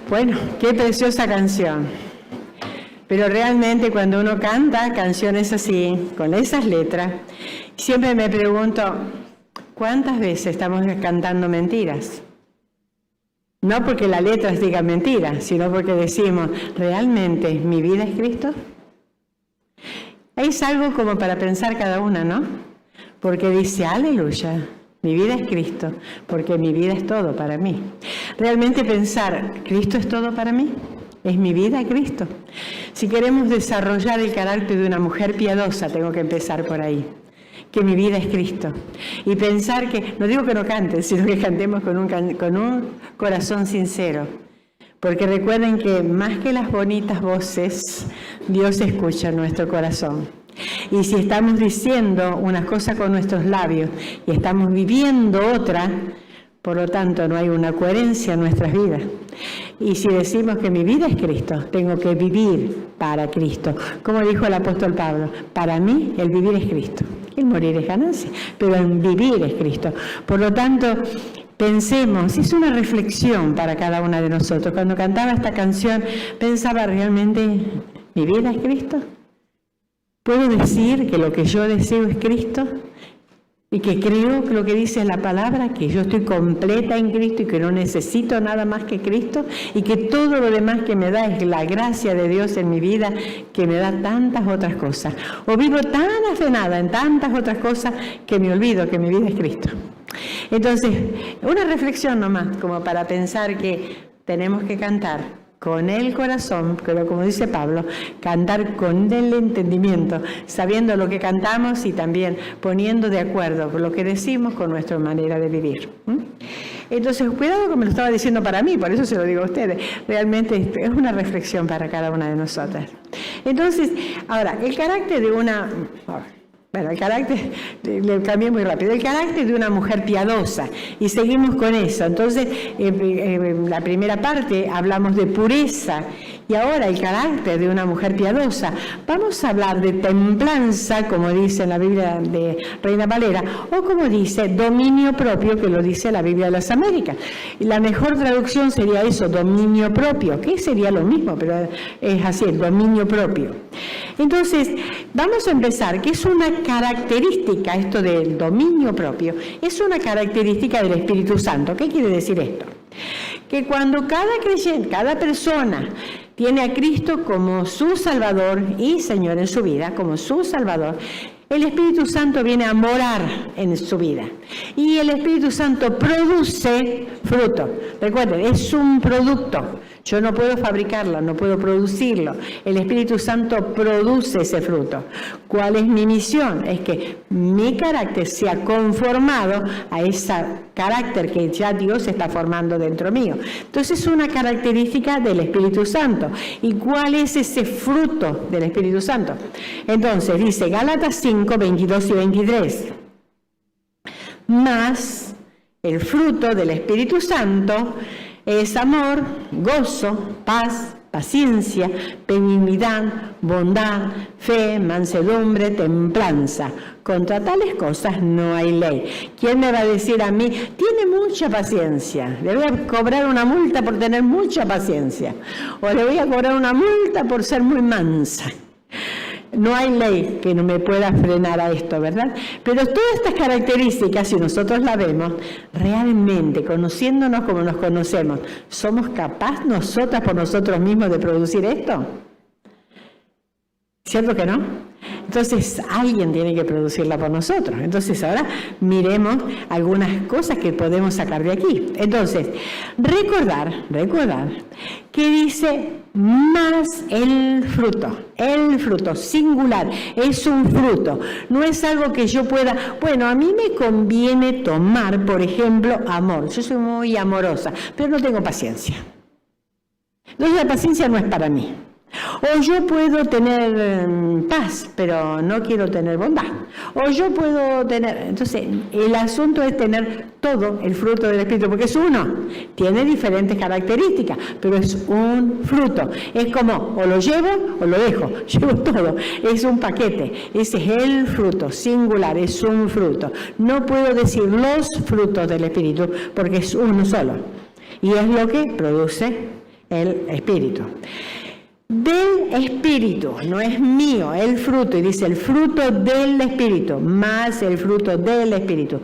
Bueno, qué preciosa canción. Pero realmente cuando uno canta canciones así, con esas letras, siempre me pregunto, ¿cuántas veces estamos cantando mentiras? No porque la letra diga mentira, sino porque decimos, ¿realmente mi vida es Cristo? Es algo como para pensar cada una, ¿no? Porque dice, aleluya, mi vida es Cristo, porque mi vida es todo para mí. Realmente pensar, ¿Cristo es todo para mí? ¿Es mi vida Cristo? Si queremos desarrollar el carácter de una mujer piadosa, tengo que empezar por ahí. Que mi vida es Cristo. Y pensar que, no digo que no canten, sino que cantemos con un corazón sincero. Porque recuerden que más que las bonitas voces, Dios escucha nuestro corazón. Y si estamos diciendo una cosa con nuestros labios y estamos viviendo otra, por lo tanto no hay una coherencia en nuestras vidas. Y si decimos que mi vida es Cristo, tengo que vivir para Cristo. Como dijo el apóstol Pablo, para mí el vivir es Cristo. El morir es ganancia, pero el vivir es Cristo. Por lo tanto, pensemos, es una reflexión para cada una de nosotros. Cuando cantaba esta canción, pensaba realmente, ¿mi vida es Cristo? ¿Puedo decir que lo que yo deseo es Cristo? Y que creo que lo que dice la palabra, que yo estoy completa en Cristo y que no necesito nada más que Cristo y que todo lo demás que me da es la gracia de Dios en mi vida, que me da tantas otras cosas. O vivo tan afanada en tantas otras cosas que me olvido que mi vida es Cristo. Entonces, una reflexión nomás, como para pensar que tenemos que cantar con el corazón, pero como dice Pablo, cantar con el entendimiento, sabiendo lo que cantamos y también poniendo de acuerdo lo que decimos con nuestra manera de vivir. Entonces, cuidado que me lo estaba diciendo para mí, por eso se lo digo a ustedes. Realmente es una reflexión para cada una de nosotras. Entonces, ahora, el carácter de una... Bueno, el carácter, le cambié muy rápido, el carácter de una mujer piadosa, y seguimos con eso. Entonces, en la primera parte hablamos de pureza, y ahora el carácter de una mujer piadosa. Vamos a hablar de templanza, como dice en la Biblia de Reina Valera, o como dice, dominio propio, que lo dice la Biblia de las Américas. Y la mejor traducción sería eso, dominio propio, que sería lo mismo, pero es así, el dominio propio. Entonces, vamos a empezar, que es una característica, esto del dominio propio, es una característica del Espíritu Santo. ¿Qué quiere decir esto? Que cuando cada creyente, cada persona tiene a Cristo como su Salvador y Señor en su vida, como su Salvador, el Espíritu Santo viene a morar en su vida. Y el Espíritu Santo produce fruto. Recuerden, es un producto. Yo no puedo fabricarlo, no puedo producirlo. El Espíritu Santo produce ese fruto. ¿Cuál es mi misión? Es que mi carácter sea conformado a ese carácter que ya Dios está formando dentro mío. Entonces es una característica del Espíritu Santo. ¿Y cuál es ese fruto del Espíritu Santo? Entonces dice Gálatas 5, 22 y 23. Mas el fruto del Espíritu Santo es amor, gozo, paz, paciencia, benignidad, bondad, fe, mansedumbre, templanza. Contra tales cosas no hay ley. ¿Quién me va a decir a mí, tiene mucha paciencia, le voy a cobrar una multa por tener mucha paciencia? O le voy a cobrar una multa por ser muy mansa. No hay ley que no me pueda frenar a esto, ¿verdad? Pero todas estas características, si nosotros las vemos, realmente, conociéndonos como nos conocemos, ¿somos capaces nosotras por nosotros mismos de producir esto? ¿Cierto que no? Entonces, alguien tiene que producirla por nosotros. Entonces, ahora miremos algunas cosas que podemos sacar de aquí. Entonces, recordar que dice más el fruto singular, es un fruto. No es algo que yo pueda, bueno, a mí me conviene tomar, por ejemplo, amor. Yo soy muy amorosa, pero no tengo paciencia. Entonces, la paciencia no es para mí. O yo puedo tener paz, pero no quiero tener bondad. O yo puedo tener... Entonces, el asunto es tener todo el fruto del Espíritu, porque es uno. Tiene diferentes características, pero es un fruto. Es como, o lo llevo o lo dejo. Llevo todo. Es un paquete. Ese es el fruto, singular, es un fruto. No puedo decir los frutos del Espíritu, porque es uno solo. Y es lo que produce el Espíritu. Del Espíritu, no es mío, el fruto, y dice el fruto del Espíritu, más el fruto del Espíritu.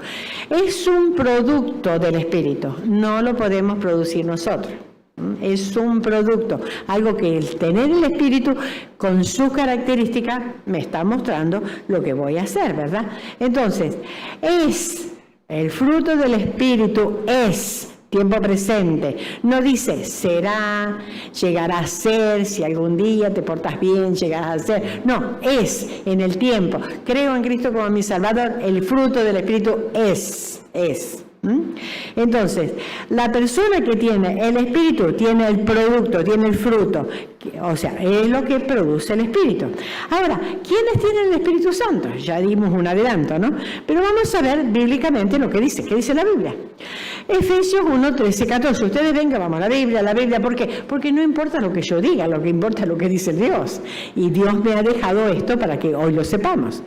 Es un producto del Espíritu, no lo podemos producir nosotros. Es un producto, algo que el tener el Espíritu con sus características me está mostrando lo que voy a hacer, ¿verdad? Entonces, es el fruto del Espíritu, es tiempo presente. No dice será, llegará a ser, si algún día te portas bien, llegarás a ser. No, es en el tiempo. Creo en Cristo como mi Salvador, el fruto del Espíritu es. Entonces, la persona que tiene el Espíritu tiene el producto, tiene el fruto, o sea, es lo que produce el Espíritu. Ahora, ¿quiénes tienen el Espíritu Santo? Ya dimos un adelanto, ¿no? Pero vamos a ver bíblicamente lo que dice. ¿Qué dice la Biblia? Efesios 1, 13, 14. Ustedes vengan, vamos a la Biblia. ¿Por qué? Porque no importa lo que yo diga, lo que importa es lo que dice Dios. Y Dios me ha dejado esto para que hoy lo sepamos.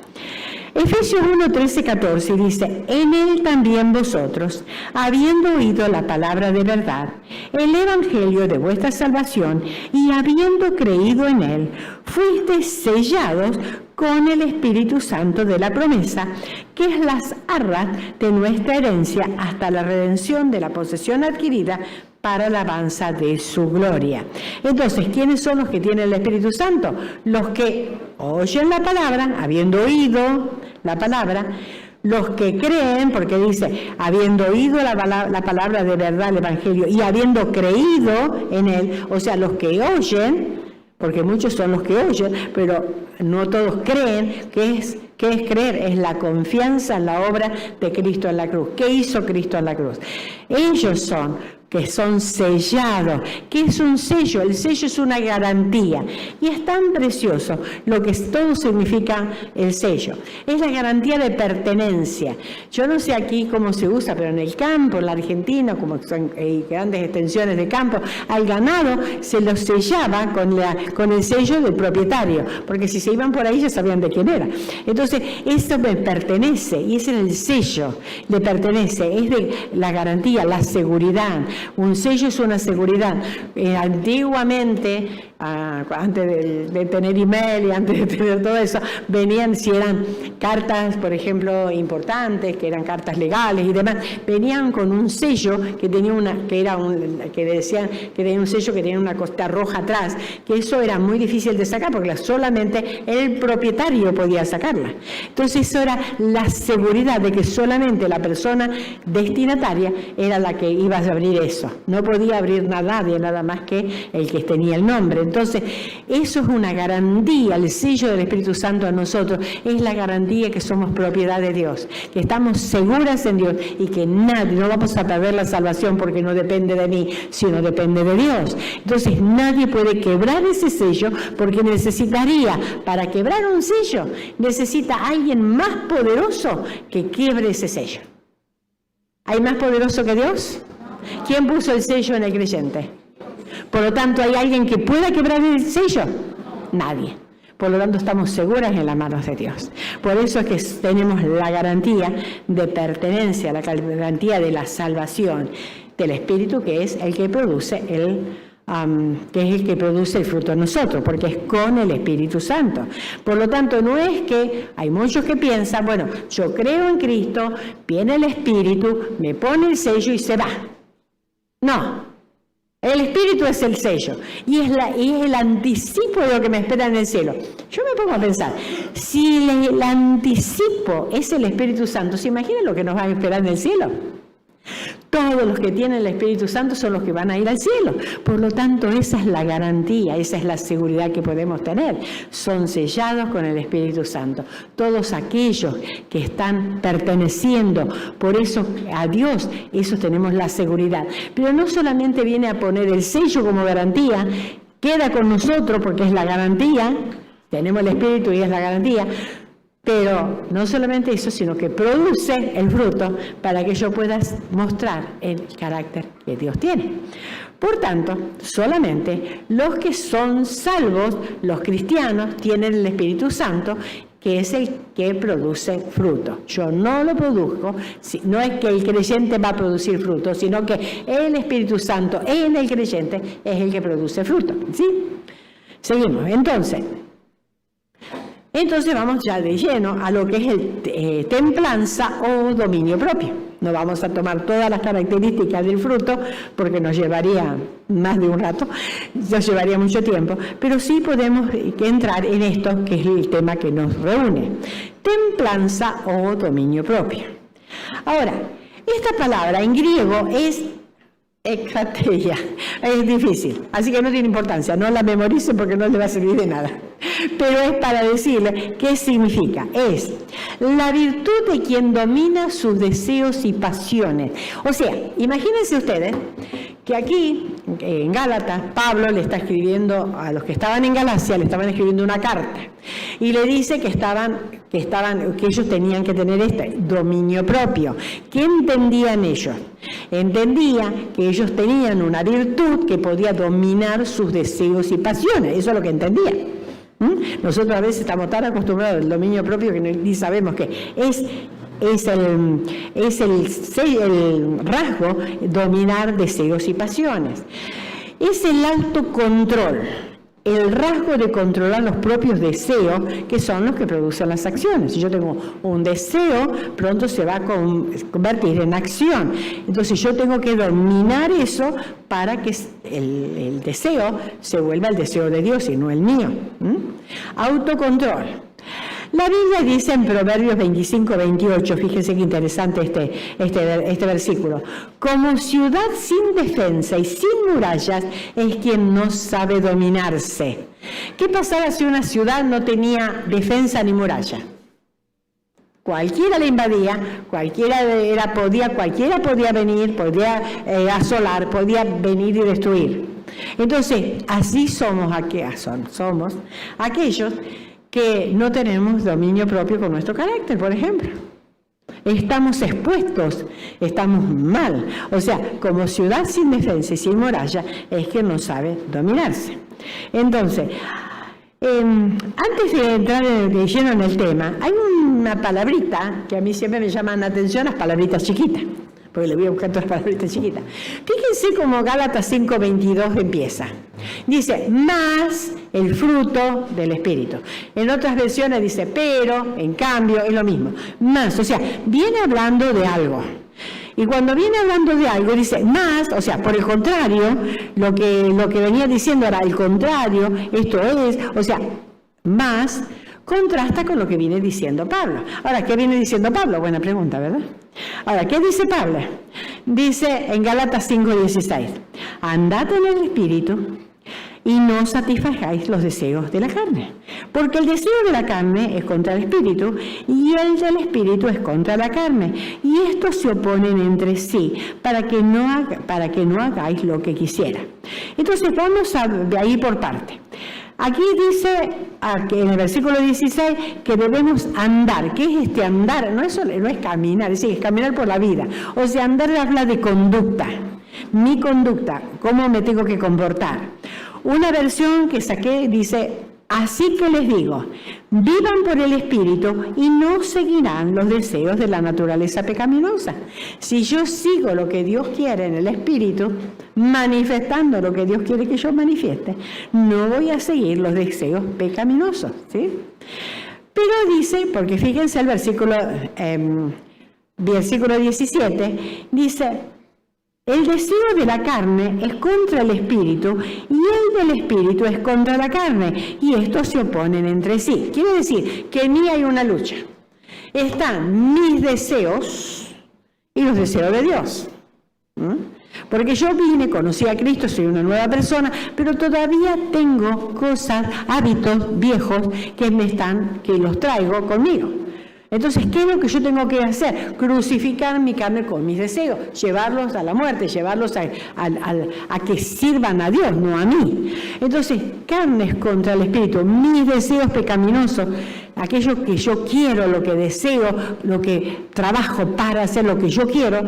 Efesios 1, 13, 14 dice, en él también vosotros, habiendo oído la palabra de verdad, el evangelio de vuestra salvación, y habiendo creído en él, fuisteis sellados con el Espíritu Santo de la promesa, que es las arras de nuestra herencia hasta la redención de la posesión adquirida para la alabanza de su gloria. Entonces, ¿quiénes son los que tienen el Espíritu Santo? Los que oyen la palabra, habiendo oído la palabra, los que creen, porque dice, habiendo oído la palabra de verdad, el Evangelio, y habiendo creído en él, o sea, los que oyen, porque muchos son los que oyen, pero no todos creen. ¿Qué es creer? Es la confianza en la obra de Cristo en la cruz. ¿Qué hizo Cristo en la cruz? Ellos son que son sellados. ¿Qué es un sello? El sello es una garantía. Y es tan precioso lo que todo significa el sello. Es la garantía de pertenencia. Yo no sé aquí cómo se usa, pero en el campo, en la Argentina, como son grandes extensiones de campo, al ganado se lo sellaba con el sello del propietario, porque si se iban por ahí ya sabían de quién era. Entonces, esto me pertenece, y ese es el sello, le pertenece, es de la garantía, la seguridad. Un sello es una seguridad. Antiguamente, antes de tener email y antes de tener todo eso, venían, si eran cartas, por ejemplo, importantes, que eran cartas legales y demás, venían con un sello que tenía que decían que tenía un sello que tenía una costa roja atrás, que eso era muy difícil de sacar porque solamente el propietario podía sacarla. Entonces eso era la seguridad de que solamente la persona destinataria era la que iba a abrir eso. No podía abrir nadie, nada más que el que tenía el nombre. Entonces, eso es una garantía. El sello del Espíritu Santo a nosotros es la garantía que somos propiedad de Dios, que estamos seguras en Dios y que no vamos a perder la salvación porque no depende de mí, sino depende de Dios. Entonces, nadie puede quebrar ese sello porque necesitaría, para quebrar un sello, necesita alguien más poderoso que quiebre ese sello. ¿Hay más poderoso que Dios? ¿Quién puso el sello en el creyente? Por lo tanto, ¿hay alguien que pueda quebrar el sello? Nadie. Por lo tanto, estamos seguras en las manos de Dios. Por eso es que tenemos la garantía de pertenencia, la garantía de la salvación del Espíritu, que es el que produce el fruto en nosotros, porque es con el Espíritu Santo. Por lo tanto, no es que hay muchos que piensan, bueno, yo creo en Cristo, viene el Espíritu, me pone el sello y se va. No, el Espíritu es el sello y es el anticipo de lo que me espera en el cielo. Yo me pongo a pensar, si el anticipo es el Espíritu Santo, ¿se imaginan lo que nos va a esperar en el cielo? Todos los que tienen el Espíritu Santo son los que van a ir al cielo. Por lo tanto, esa es la garantía, esa es la seguridad que podemos tener. Son sellados con el Espíritu Santo. Todos aquellos que están perteneciendo, por eso a Dios, eso tenemos la seguridad. Pero no solamente viene a poner el sello como garantía, queda con nosotros porque es la garantía, tenemos el Espíritu y es la garantía, pero no solamente eso, sino que produce el fruto para que yo pueda mostrar el carácter que Dios tiene. Por tanto, solamente los que son salvos, los cristianos, tienen el Espíritu Santo, que es el que produce fruto. Yo no lo produzco, no es que el creyente va a producir fruto, sino que el Espíritu Santo en el creyente es el que produce fruto. ¿Sí? Seguimos. Entonces vamos ya de lleno a lo que es el templanza o dominio propio. No vamos a tomar todas las características del fruto porque nos llevaría más de un rato, nos llevaría mucho tiempo, pero sí podemos entrar en esto que es el tema que nos reúne. Templanza o dominio propio. Ahora, esta palabra en griego es Ekateia, es difícil, así que no tiene importancia, no la memoricen porque no le va a servir de nada. Pero es para decirle qué significa. Es la virtud de quien domina sus deseos y pasiones. O sea, imagínense ustedes que aquí, en Gálatas, Pablo le está escribiendo a los que estaban en Galacia, le estaban escribiendo una carta. Y le dice que ellos tenían que tener este dominio propio. ¿Qué entendían ellos? Entendían que ellos tenían una virtud que podía dominar sus deseos y pasiones. Eso es lo que entendían. Nosotros a veces estamos tan acostumbrados al dominio propio que ni sabemos qué es el rasgo dominar deseos y pasiones. Es el autocontrol, el rasgo de controlar los propios deseos, que son los que producen las acciones. Si yo tengo un deseo, pronto se va a convertir en acción. Entonces yo tengo que dominar eso para que el deseo se vuelva el deseo de Dios y no el mío. Autocontrol. La Biblia dice en Proverbios 25-28, fíjense qué interesante este versículo: como ciudad sin defensa y sin murallas es quien no sabe dominarse. ¿Qué pasaba si una ciudad no tenía defensa ni muralla? Cualquiera la invadía, cualquiera podía venir, podía asolar, podía venir y destruir. Entonces, así somos aquellos que no tenemos dominio propio con nuestro carácter, por ejemplo. Estamos expuestos, estamos mal. O sea, como ciudad sin defensa y sin muralla, es que no sabe dominarse. Entonces, antes de entrar de lleno en el tema, hay una palabrita que a mí siempre me llaman la atención, las palabritas chiquitas, porque le voy a buscar todas las palabritas chiquitas. Fíjense cómo Gálatas 5:22 empieza. Dice, más el fruto del Espíritu. En otras versiones dice, pero, en cambio, es lo mismo. Más, o sea, viene hablando de algo. Y cuando viene hablando de algo, dice, más, o sea, por el contrario, lo que venía diciendo era el contrario, esto es, o sea, más, contrasta con lo que viene diciendo Pablo. Ahora, ¿qué viene diciendo Pablo? Buena pregunta, ¿verdad? Ahora, ¿qué dice Pablo? Dice en Gálatas 5:16, andad en el Espíritu y no satisfagáis los deseos de la carne, porque el deseo de la carne es contra el Espíritu y el del Espíritu es contra la carne, y estos se oponen entre sí para que no hagáis lo que quisiera. Entonces vamos a ir por parte. Aquí dice en el versículo 16 que debemos andar. ¿Qué es este andar? No es caminar, es decir, es caminar por la vida. O sea, andar habla de conducta. Mi conducta, cómo me tengo que comportar. Una versión que saqué dice, así que les digo, vivan por el Espíritu y no seguirán los deseos de la naturaleza pecaminosa. Si yo sigo lo que Dios quiere en el Espíritu, manifestando lo que Dios quiere que yo manifieste, no voy a seguir los deseos pecaminosos, ¿sí? Pero dice, porque fíjense el versículo 17, dice, el deseo de la carne es contra el Espíritu y el del Espíritu es contra la carne, y estos se oponen entre sí. Quiere decir que en mí hay una lucha. Están mis deseos y los deseos de Dios. Porque yo vine, conocí a Cristo, soy una nueva persona, pero todavía tengo cosas, hábitos viejos que los traigo conmigo. Entonces, ¿qué es lo que yo tengo que hacer? Crucificar mi carne con mis deseos, llevarlos a la muerte, llevarlos a que sirvan a Dios, no a mí. Entonces, carnes contra el espíritu, mis deseos pecaminosos, aquello que yo quiero, lo que deseo, lo que trabajo para hacer lo que yo quiero,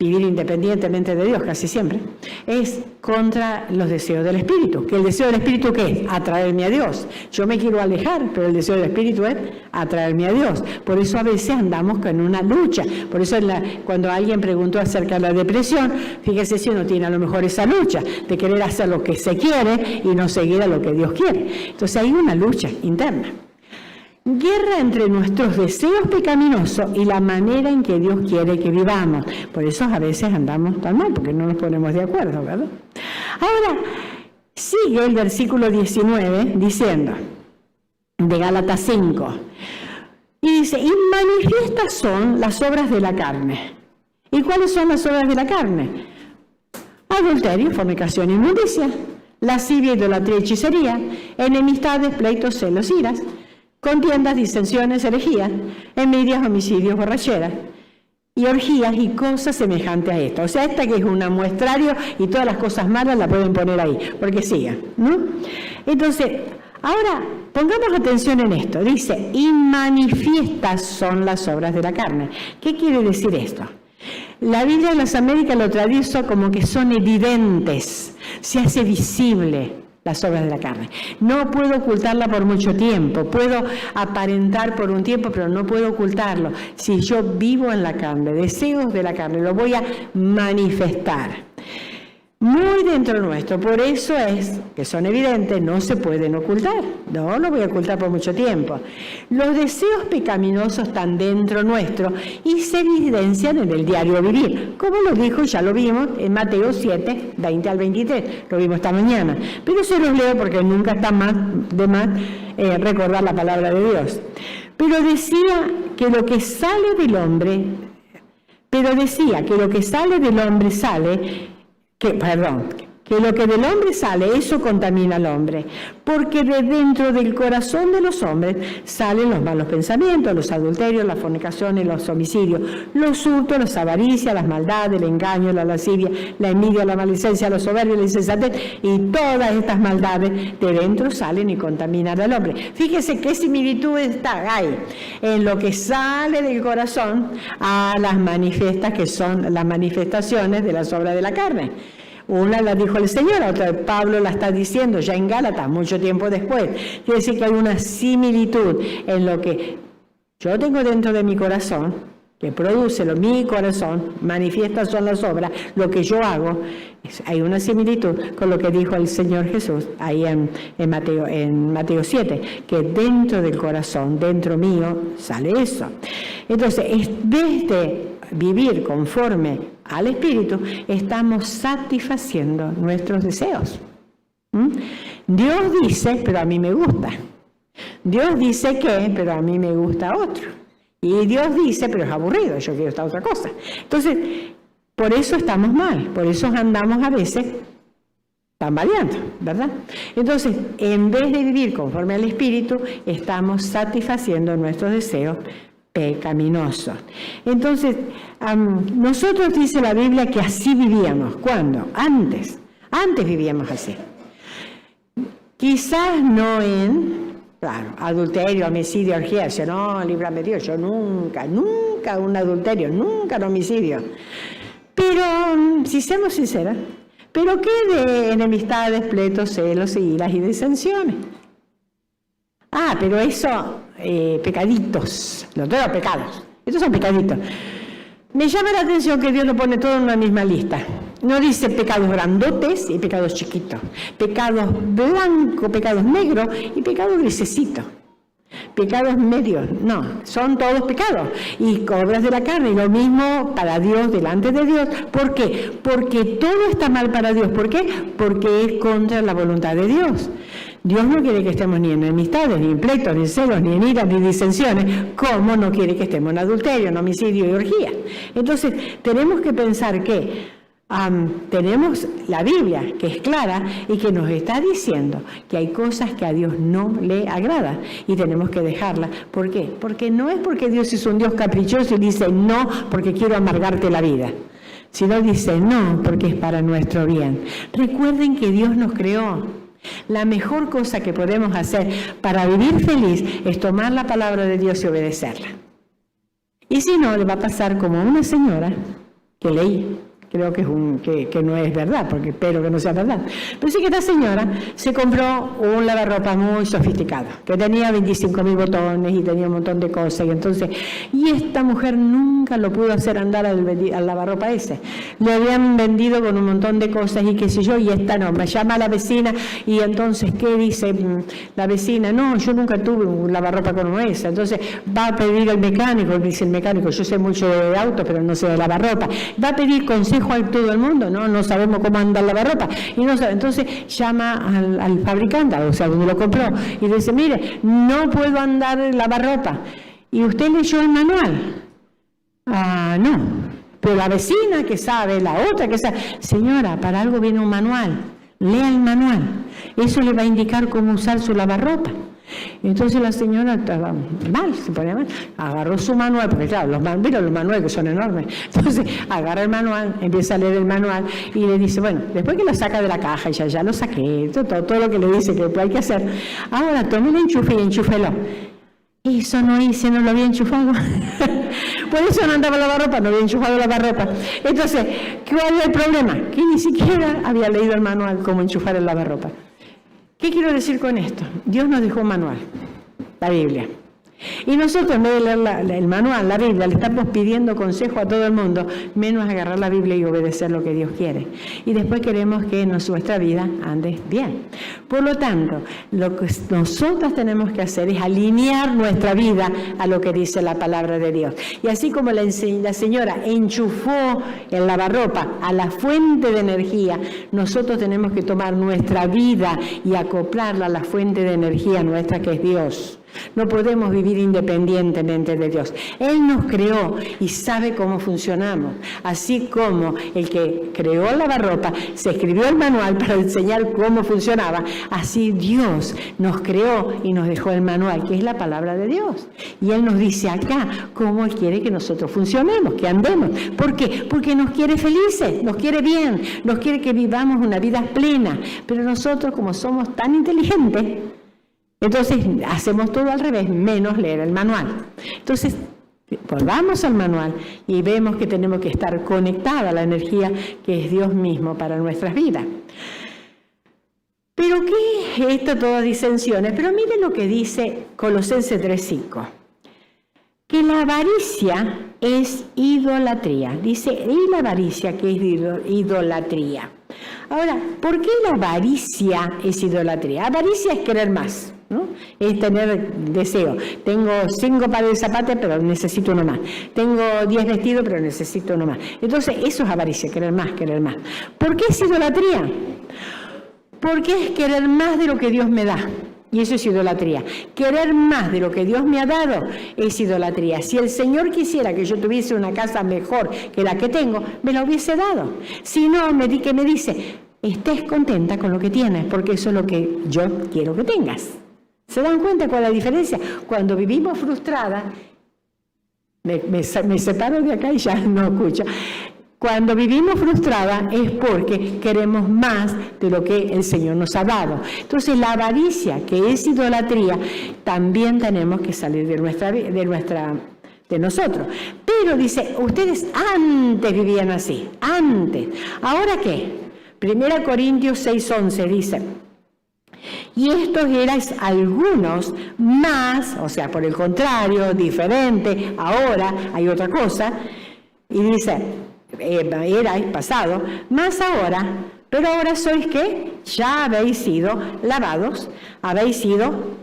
vivir independientemente de Dios casi siempre, es contra los deseos del Espíritu. ¿Que el deseo del Espíritu qué es? Atraerme a Dios. Yo me quiero alejar, pero el deseo del Espíritu es atraerme a Dios. Por eso a veces andamos con una lucha. Por eso cuando alguien preguntó acerca de la depresión, fíjese si uno tiene a lo mejor esa lucha de querer hacer lo que se quiere y no seguir a lo que Dios quiere. Entonces hay una lucha interna. Guerra entre nuestros deseos pecaminosos y la manera en que Dios quiere que vivamos. Por eso a veces andamos tan mal, porque no nos ponemos de acuerdo, ¿verdad? Ahora, sigue el versículo 19 diciendo, de Gálatas 5, y dice, y manifiestas son las obras de la carne. ¿Y cuáles son las obras de la carne? Adulterio, fornicación, inmundicia, lascivia, idolatría, hechicería, enemistades, pleitos, celos, iras, contiendas, disensiones, herejías, envidias, homicidios, borracheras y orgías y cosas semejantes a esto. O sea, esta que es un muestrario y todas las cosas malas la pueden poner ahí, porque sigan, ¿no? Entonces, ahora pongamos atención en esto. Dice, y manifiestas son las obras de la carne. ¿Qué quiere decir esto? La Biblia de las Américas lo traduce como que son evidentes, se hace visible las obras de la carne. No puedo ocultarla por mucho tiempo, puedo aparentar por un tiempo, pero no puedo ocultarlo. Si yo vivo en la carne, deseos de la carne, lo voy a manifestar. Muy dentro nuestro, por eso es que son evidentes, no se pueden ocultar. No lo voy a ocultar por mucho tiempo. Los deseos pecaminosos están dentro nuestro y se evidencian en el diario vivir, como lo dijo, ya lo vimos en Mateo 7, 20 al 23, lo vimos esta mañana. Pero se los leo porque nunca está de más recordar la palabra de Dios. Pero decía que lo que sale del hombre sale, que lo que del hombre sale, eso contamina al hombre, porque de dentro del corazón de los hombres salen los malos pensamientos, los adulterios, las fornicaciones, los homicidios, los hurtos, las avaricias, las maldades, el engaño, la lascivia, la envidia, la maledicencia, la soberbia, la insensatez, y todas estas maldades de dentro salen y contaminan al hombre. Fíjese qué similitud hay en lo que sale del corazón a las manifiestas, que son las manifestaciones de las obras de la carne. Una la dijo el Señor, otra Pablo la está diciendo ya en Gálatas, mucho tiempo después. Quiere decir que hay una similitud en lo que yo tengo dentro de mi corazón, que produce mi corazón, manifiesta son las obras, lo que yo hago. Hay una similitud con lo que dijo el Señor Jesús ahí en Mateo 7, que dentro del corazón, dentro mío, sale eso. Entonces, desde vivir conforme al Espíritu, estamos satisfaciendo nuestros deseos. Dios dice, pero a mí me gusta. Dios dice que, pero a mí me gusta otro. Y Dios dice, pero es aburrido, yo quiero esta otra cosa. Entonces, por eso estamos mal, por eso andamos a veces tambaleando, ¿verdad? Entonces, en vez de vivir conforme al Espíritu, estamos satisfaciendo nuestros deseos pecaminosos. Entonces, nosotros dice la Biblia que así vivíamos. ¿Cuándo? Antes vivíamos así. Quizás no claro, adulterio, homicidio, orgía. No, líbrame Dios, yo nunca un adulterio, nunca un homicidio. Pero, si seamos sinceras, ¿pero qué de enemistades, pleitos, celos, iras y disensiones? Pero eso, pecaditos, los dos pecados, estos son pecaditos. Me llama la atención que Dios lo pone todo en una misma lista. No dice pecados grandotes y pecados chiquitos, pecados blancos, pecados negros y pecados grisecitos, pecados medios. No, son todos pecados y obras de la carne. Y lo mismo para Dios, delante de Dios. ¿Por qué? Porque todo está mal para Dios. ¿Por qué? Porque es contra la voluntad de Dios. Dios no quiere que estemos ni en enemistades, ni en pleitos, ni en celos, ni en iras, ni disensiones, como no quiere que estemos en adulterio, en homicidio y orgía. Entonces, tenemos que pensar que tenemos la Biblia, que es clara y que nos está diciendo que hay cosas que a Dios no le agradan y tenemos que dejarlas. ¿Por qué? Porque no es porque Dios es un Dios caprichoso y dice no porque quiero amargarte la vida, sino dice no porque es para nuestro bien. Recuerden que Dios nos creó. La mejor cosa que podemos hacer para vivir feliz es tomar la palabra de Dios y obedecerla. Y si no, le va a pasar como a una señora que leí. Creo que no es verdad, porque espero que no sea verdad. Pero sí que esta señora se compró un lavarropas muy sofisticado, que tenía 25.000 botones y tenía un montón de cosas. Y esta mujer nunca lo pudo hacer andar al lavarropa ese. Le habían vendido con un montón de cosas y qué sé yo, y esta no. Me llama a la vecina y entonces, ¿qué dice la vecina? No, yo nunca tuve un lavarropa como ese. Entonces va a pedir al mecánico, dice el mecánico, yo sé mucho de autos, pero no sé de lavarropa. Va a pedir consejo a todo el mundo, no sabemos cómo anda el lavarropa y no sabe. Entonces llama al fabricante, o sea, donde lo compró, y le dice, mire, no puedo andar el lavarropa. ¿Y usted leyó el manual? No. Pero la vecina que sabe, la otra que sabe, señora, para algo viene un manual, lea el manual, eso le va a indicar cómo usar su lavarropa. Entonces la señora estaba mal, se ponía mal, agarró su manual, porque claro, los manuales que son enormes, entonces agarra el manual, empieza a leer el manual y le dice, bueno, después que lo saca de la caja, ya lo saqué, todo lo que le dice que hay que hacer, ahora tome el enchufe y enchúfelo. Eso no hice, no lo había enchufado. Por eso no andaba lavarropa, no había enchufado la lavarropa. Entonces, ¿cuál es el problema? Que ni siquiera había leído el manual cómo enchufar el lavarropa. ¿Qué quiero decir con esto? Dios nos dejó un manual, la Biblia. Y nosotros, en vez de leer el manual, la Biblia, le estamos pidiendo consejo a todo el mundo, menos agarrar la Biblia y obedecer lo que Dios quiere. Y después queremos que nuestra vida ande bien. Por lo tanto, lo que nosotros tenemos que hacer es alinear nuestra vida a lo que dice la palabra de Dios. Y así como la señora enchufó el lavarropa a la fuente de energía, nosotros tenemos que tomar nuestra vida y acoplarla a la fuente de energía nuestra, que es Dios. No podemos vivir independientemente de Dios. Él nos creó y sabe cómo funcionamos. Así como el que creó el lavarropa se escribió el manual para enseñar cómo funcionaba, así Dios nos creó y nos dejó el manual, que es la palabra de Dios. Y Él nos dice acá cómo Él quiere que nosotros funcionemos, que andemos. ¿Por qué? Porque nos quiere felices, nos quiere bien, nos quiere que vivamos una vida plena. Pero nosotros, como somos tan inteligentes, entonces hacemos todo al revés, menos leer el manual. Entonces, volvamos al manual y vemos que tenemos que estar conectada a la energía que es Dios mismo para nuestras vidas. Pero ¿qué es esto? Todas disensiones. Pero miren lo que dice Colosenses 3:5. Que la avaricia es idolatría. Dice, y la avaricia que es idolatría. Ahora, ¿por qué la avaricia es idolatría? Avaricia es querer más, ¿no? Es tener deseo. Tengo 5 pares de zapatos, pero necesito uno más. Tengo 10 vestidos, pero necesito uno más. Entonces, eso es avaricia, querer más, querer más. ¿Por qué es idolatría? Porque es querer más de lo que Dios me da. Y eso es idolatría. Querer más de lo que Dios me ha dado es idolatría. Si el Señor quisiera que yo tuviese una casa mejor que la que tengo, me la hubiese dado. Si no, que me dice, estés contenta con lo que tienes, porque eso es lo que yo quiero que tengas. ¿Se dan cuenta cuál es la diferencia? Cuando vivimos frustradas, me separo de acá y ya no escucho. Cuando vivimos frustradas es porque queremos más de lo que el Señor nos ha dado. Entonces la avaricia, que es idolatría, también tenemos que salir de nosotros. Pero dice, ustedes antes vivían así, antes. ¿Ahora qué? 1 Corintios 6:11 dice, y estos erais algunos más, o sea, por el contrario, diferente, ahora hay otra cosa, y dice, erais pasado, más ahora, pero ahora sois ¿qué? Ya habéis sido lavados, habéis sido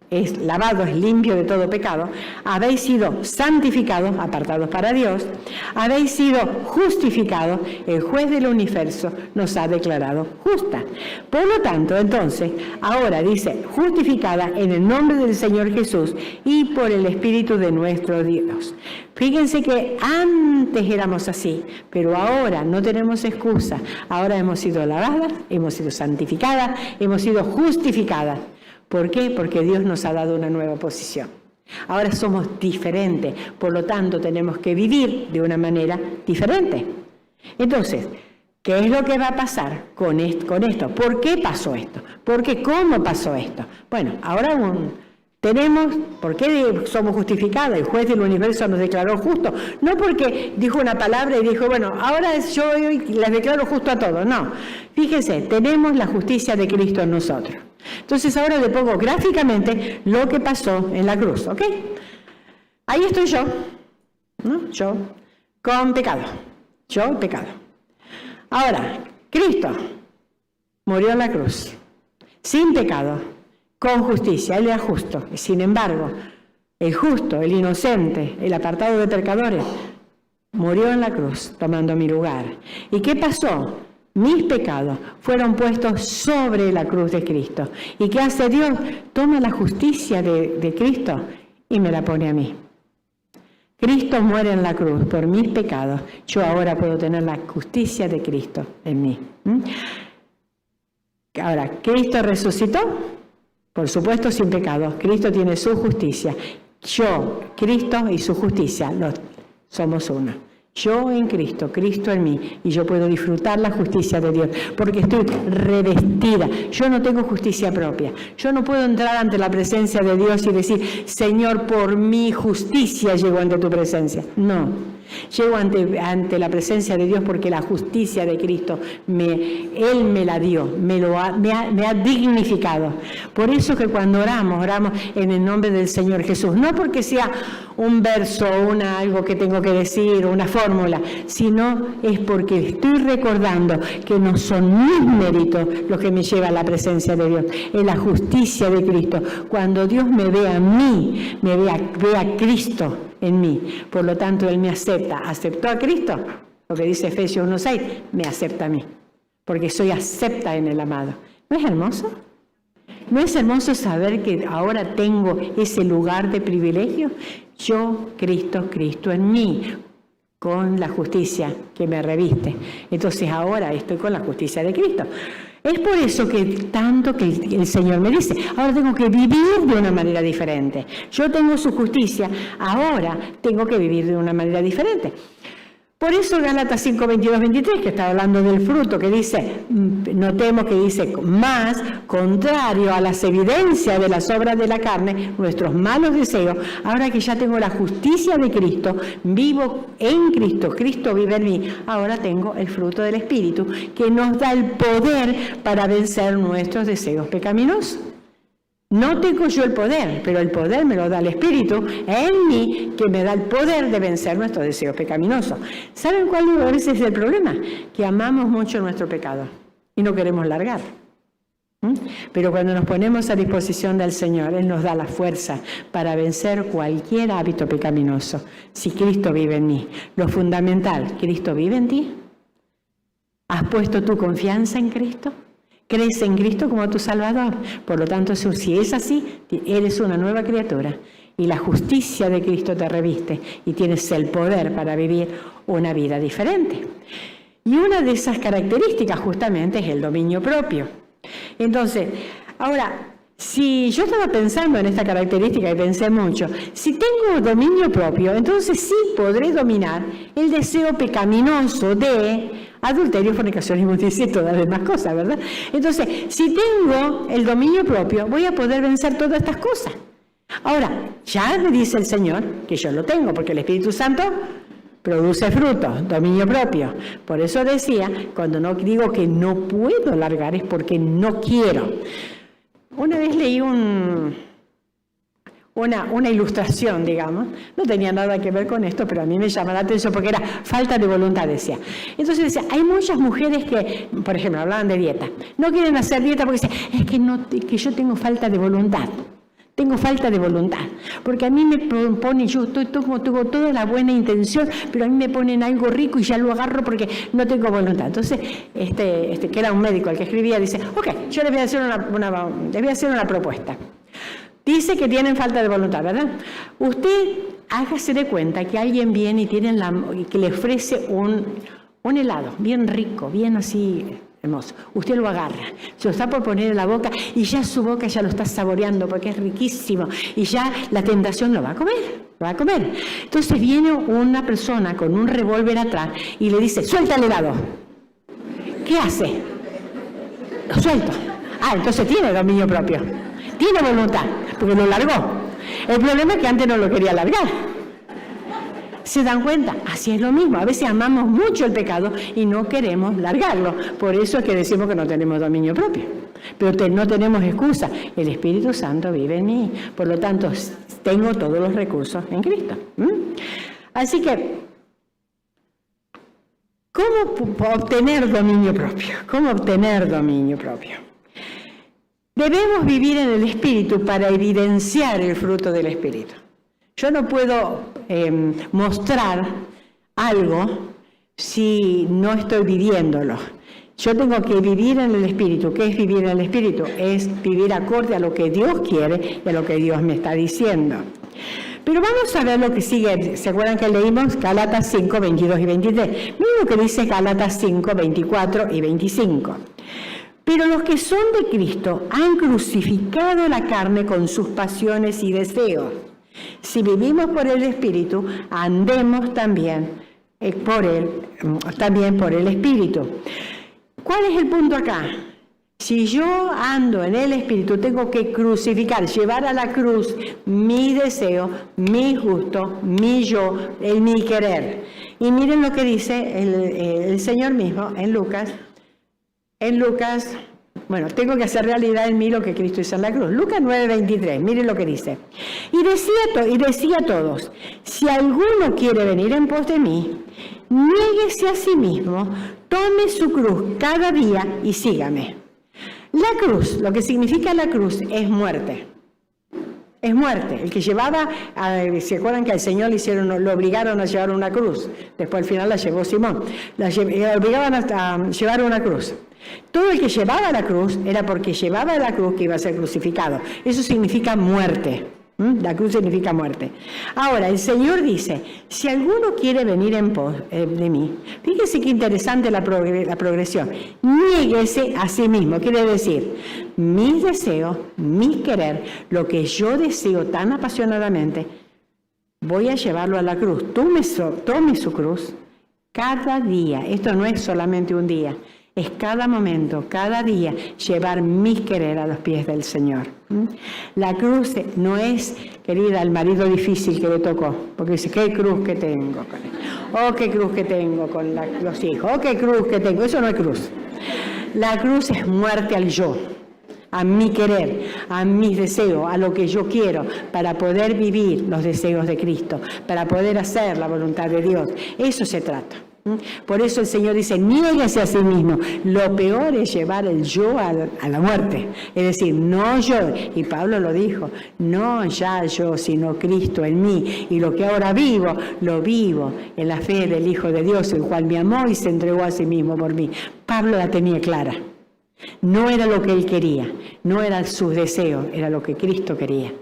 es lavado, es limpio de todo pecado, habéis sido santificados, apartados para Dios, habéis sido justificados, el juez del universo nos ha declarado justa. Por lo tanto, entonces, ahora dice, justificada en el nombre del Señor Jesús y por el Espíritu de nuestro Dios. Fíjense que antes éramos así, pero ahora no tenemos excusa. Ahora hemos sido lavadas, hemos sido santificadas, hemos sido justificadas. ¿Por qué? Porque Dios nos ha dado una nueva posición. Ahora somos diferentes, por lo tanto tenemos que vivir de una manera diferente. Entonces, ¿qué es lo que va a pasar con esto? ¿Por qué pasó esto? ¿Por qué? ¿Cómo pasó esto? Bueno, ahora tenemos, ¿por qué somos justificados? El juez del universo nos declaró justos. No porque dijo una palabra y dijo, bueno, ahora yo hoy les declaro justo a todos. No, fíjense, tenemos la justicia de Cristo en nosotros. Entonces ahora le pongo gráficamente lo que pasó en la cruz, ¿ok? Ahí estoy yo, ¿no? Yo, con pecado. Yo, pecado. Ahora, Cristo murió en la cruz, sin pecado, con justicia. Él era justo. Sin embargo, el justo, el inocente, el apartado de pecadores, murió en la cruz, tomando mi lugar. ¿Y qué pasó? Mis pecados fueron puestos sobre la cruz de Cristo. ¿Y qué hace Dios? Toma la justicia de Cristo y me la pone a mí. Cristo muere en la cruz por mis pecados. Yo ahora puedo tener la justicia de Cristo en mí. Ahora, ¿Cristo resucitó? Por supuesto, sin pecado. Cristo tiene su justicia. Yo, Cristo y su justicia, somos uno. Yo en Cristo, Cristo en mí, y yo puedo disfrutar la justicia de Dios, porque estoy revestida. Yo no tengo justicia propia. Yo no puedo entrar ante la presencia de Dios y decir, Señor, por mi justicia llego ante tu presencia. No. Llego ante la presencia de Dios porque la justicia de Cristo, Él me la dio, me ha dignificado. Por eso que cuando oramos en el nombre del Señor Jesús, no porque sea un verso, algo que tengo que decir, una fórmula, sino es porque estoy recordando que no son mis méritos los que me llevan a la presencia de Dios, es la justicia de Cristo. Cuando Dios me ve a mí, ve a Cristo en mí. Por lo tanto, Él me acepta. ¿Aceptó a Cristo? Lo que dice Efesios 1:6, me acepta a mí. Porque soy acepta en el amado. ¿No es hermoso? ¿No es hermoso saber que ahora tengo ese lugar de privilegio? Yo, Cristo en mí, con la justicia que me reviste. Entonces ahora estoy con la justicia de Cristo. Es por eso que tanto que el Señor me dice, ahora tengo que vivir de una manera diferente. Yo tengo su justicia, ahora tengo que vivir de una manera diferente. Por eso Gálatas 5, 22, 23, que está hablando del fruto, que dice, notemos que dice, más contrario a las evidencias de las obras de la carne, nuestros malos deseos, ahora que ya tengo la justicia de Cristo, vivo en Cristo, Cristo vive en mí, ahora tengo el fruto del Espíritu, que nos da el poder para vencer nuestros deseos pecaminosos. No tengo yo el poder, pero el poder me lo da el Espíritu en mí, que me da el poder de vencer nuestros deseos pecaminosos. ¿Saben cuál es el problema? Que amamos mucho nuestro pecado y no queremos largar. Pero cuando nos ponemos a disposición del Señor, Él nos da la fuerza para vencer cualquier hábito pecaminoso. Si Cristo vive en mí, lo fundamental, ¿Cristo vive en ti? ¿Has puesto tu confianza en Cristo? ¿Crees en Cristo como tu Salvador? Por lo tanto, si es así, eres una nueva criatura y la justicia de Cristo te reviste y tienes el poder para vivir una vida diferente. Y una de esas características justamente es el dominio propio. Entonces, ahora, si yo estaba pensando en esta característica y pensé mucho, si tengo dominio propio, entonces sí podré dominar el deseo pecaminoso de adulterio, fornicación, inmundicia y todas las demás cosas, ¿verdad? Entonces, si tengo el dominio propio, voy a poder vencer todas estas cosas. Ahora, ya me dice el Señor que yo lo tengo, porque el Espíritu Santo produce frutos, dominio propio. Por eso decía, cuando no digo que no puedo largar, es porque no quiero. Una vez leí una ilustración, digamos, no tenía nada que ver con esto, pero a mí me llamó la atención porque era falta de voluntad, decía. Entonces decía, hay muchas mujeres que, por ejemplo, hablaban de dieta, no quieren hacer dieta porque dicen, es que yo tengo falta de voluntad. Tengo falta de voluntad, porque a mí me pone, yo tengo toda la buena intención, pero a mí me ponen algo rico y ya lo agarro porque no tengo voluntad. Entonces, que era un médico el que escribía, dice, ok, yo les voy a hacer una propuesta. Dice que tienen falta de voluntad, ¿verdad? Usted hágase de cuenta que alguien viene y que le ofrece un helado bien rico, bien así hermoso. Usted lo agarra, se lo está por poner en la boca y ya su boca ya lo está saboreando porque es riquísimo y ya la tentación lo va a comer. Entonces viene una persona con un revólver atrás y le dice, suelta el helado. ¿Qué hace? Lo suelto. Entonces tiene dominio propio, tiene voluntad, porque lo largó. El problema es que antes no lo quería largar. ¿Se dan cuenta? Así es lo mismo. A veces amamos mucho el pecado y no queremos largarlo. Por eso es que decimos que no tenemos dominio propio. Pero no tenemos excusa. El Espíritu Santo vive en mí. Por lo tanto, tengo todos los recursos en Cristo. Así que, ¿cómo obtener dominio propio? ¿Cómo obtener dominio propio? Debemos vivir en el Espíritu para evidenciar el fruto del Espíritu. Yo no puedo mostrar algo si no estoy viviéndolo. Yo tengo que vivir en el Espíritu. ¿Qué es vivir en el Espíritu? Es vivir acorde a lo que Dios quiere y a lo que Dios me está diciendo. Pero vamos a ver lo que sigue. ¿Se acuerdan que leímos Gálatas 5, 22 y 23? Miren lo que dice Gálatas 5, 24 y 25. Pero los que son de Cristo han crucificado la carne con sus pasiones y deseos. Si vivimos por el Espíritu, andemos también por el Espíritu. ¿Cuál es el punto acá? Si yo ando en el Espíritu, tengo que crucificar, llevar a la cruz mi deseo, mi gusto, mi yo, mi querer. Y miren lo que dice el Señor mismo en Lucas. Bueno, tengo que hacer realidad en mí lo que Cristo hizo en la cruz. Lucas 9:23, miren lo que dice. Y decía a todos, si alguno quiere venir en pos de mí, niéguese a sí mismo, tome su cruz cada día y sígame. La cruz, lo que significa la cruz, es muerte. Es muerte. El que llevaba, ¿se acuerdan que al Señor lo obligaron a llevar una cruz? Después al final la llevó Simón. La obligaban a llevar una cruz. Todo el que llevaba la cruz era porque llevaba la cruz que iba a ser crucificado. Eso significa muerte. La cruz significa muerte. Ahora, el Señor dice, si alguno quiere venir en pos de mí, fíjese qué interesante la progresión. Niéguese a sí mismo. Quiere decir, mis deseos, mi querer, lo que yo deseo tan apasionadamente, voy a llevarlo a la cruz. Tome su cruz cada día. Esto no es solamente un día. Es cada momento, cada día, llevar mi querer a los pies del Señor. La cruz no es, querida, el marido difícil que le tocó, porque dice, qué cruz que tengo con él. Qué cruz que tengo con los hijos. Qué cruz que tengo. Eso no es cruz. La cruz es muerte al yo, a mi querer, a mis deseos, a lo que yo quiero, para poder vivir los deseos de Cristo, para poder hacer la voluntad de Dios. Eso se trata. Por eso el Señor dice, niéguese a sí mismo. Lo peor es llevar el yo a la muerte. Es decir, no yo, y Pablo lo dijo, no ya yo, sino Cristo en mí. Y lo que ahora vivo, lo vivo en la fe del Hijo de Dios, el cual me amó y se entregó a sí mismo por mí. Pablo la tenía clara. No era lo que él quería, no eran sus deseos, era lo que Cristo quería.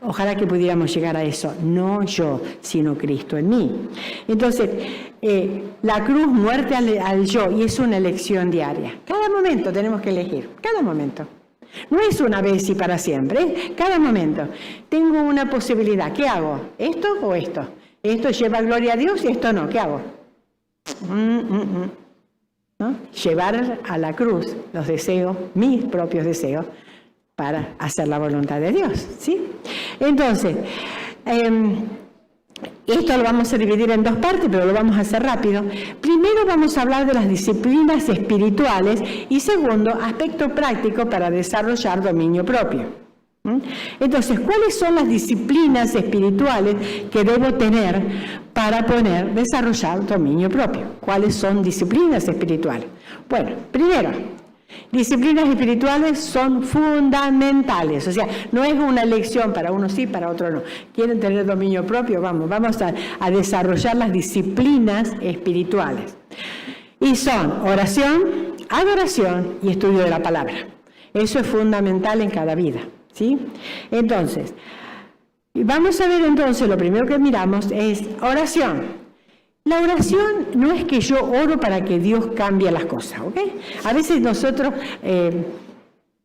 Ojalá que pudiéramos llegar a eso, no yo, sino Cristo en mí. Entonces, la cruz, muerte al yo, y es una elección diaria. Cada momento tenemos que elegir, cada momento. No es una vez y para siempre, es cada momento. Tengo una posibilidad, ¿qué hago? ¿Esto o esto? ¿Esto lleva gloria a Dios y esto no? ¿Qué hago? ¿No? Llevar a la cruz los deseos, mis propios deseos, para hacer la voluntad de Dios, ¿sí? Entonces, esto lo vamos a dividir en dos partes, pero lo vamos a hacer rápido. Primero vamos a hablar de las disciplinas espirituales y segundo, aspecto práctico para desarrollar dominio propio. Entonces, ¿cuáles son las disciplinas espirituales que debo tener para poder desarrollar dominio propio? ¿Cuáles son disciplinas espirituales? Bueno, primero, Disciplinas espirituales son fundamentales, o sea, no es una elección para uno sí, para otro no. ¿Quieren tener dominio propio? Vamos a desarrollar las disciplinas espirituales. Y son oración, adoración y estudio de la palabra. Eso es fundamental en cada vida, ¿sí? Entonces, vamos a ver entonces, lo primero que miramos es oración. La oración no es que yo oro para que Dios cambie las cosas, ¿ok? A veces nosotros